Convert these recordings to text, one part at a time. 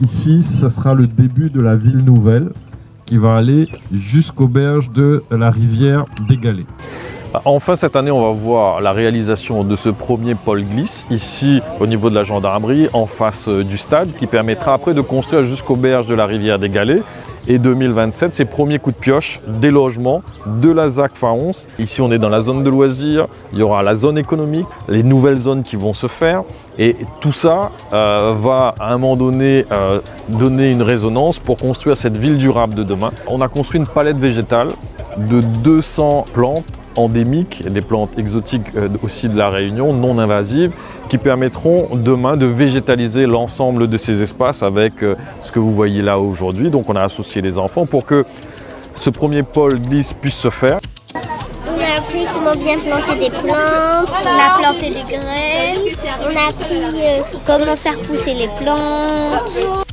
ici, ce sera le début de la ville nouvelle qui va aller jusqu'aux berges de la rivière des Galets. Enfin, cette année, on va voir la réalisation de ce premier pôle glisse, ici au niveau de la gendarmerie, en face du stade, qui permettra après de construire jusqu'aux berges de la rivière des Galets. Et 2027, c'est premiers coups de pioche des logements de la ZAC Faons. Ici, on est dans la zone de loisirs, il y aura la zone économique, les nouvelles zones qui vont se faire. Et tout ça va à un moment donné donner une résonance pour construire cette ville durable de demain. On a construit une palette végétale de 200 plantes endémiques, des plantes exotiques aussi de la Réunion, non invasives, qui permettront demain de végétaliser l'ensemble de ces espaces avec ce que vous voyez là aujourd'hui. Donc on a associé les enfants pour que ce premier pôle glisse puisse se faire. On a appris comment bien planter des plantes, on a planté des graines, on a appris comment faire pousser les plantes.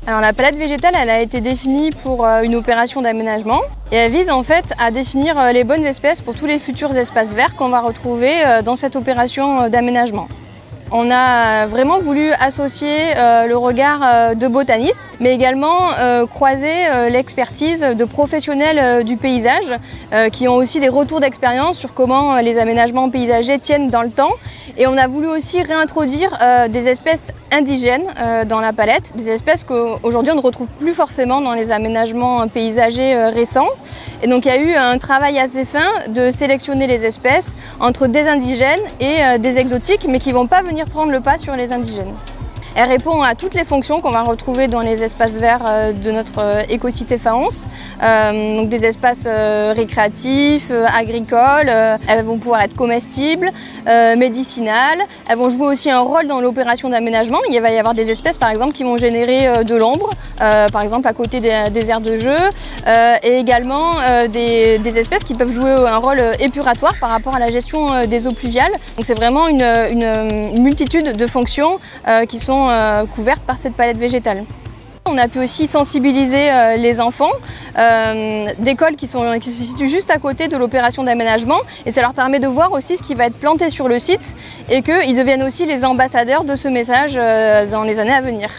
Alors la palette végétale, elle a été définie pour une opération d'aménagement et elle vise en fait à définir les bonnes espèces pour tous les futurs espaces verts qu'on va retrouver dans cette opération d'aménagement. On a vraiment voulu associer le regard de botanistes, mais également croiser l'expertise de professionnels du paysage qui ont aussi des retours d'expérience sur comment les aménagements paysagers tiennent dans le temps. Et on a voulu aussi réintroduire des espèces indigènes dans la palette, des espèces qu'aujourd'hui on ne retrouve plus forcément dans les aménagements paysagers récents. Et donc il y a eu un travail assez fin de sélectionner les espèces entre des indigènes et des exotiques, mais qui ne vont pas venir prendre le pas sur les indigènes. Elle répond à toutes les fonctions qu'on va retrouver dans les espaces verts de notre écocité Faons. Donc des espaces récréatifs, agricoles, elles vont pouvoir être comestibles, médicinales. Elles vont jouer aussi un rôle dans l'opération d'aménagement. Il va y avoir des espèces par exemple qui vont générer de l'ombre, par exemple à côté des aires de jeu, et également des espèces qui peuvent jouer un rôle épuratoire par rapport à la gestion des eaux pluviales. Donc c'est vraiment une multitude de fonctions qui sont couvertes par cette palette végétale. On a pu aussi sensibiliser les enfants d'écoles qui se situent juste à côté de l'opération d'aménagement, et ça leur permet de voir aussi ce qui va être planté sur le site et qu'ils deviennent aussi les ambassadeurs de ce message dans les années à venir.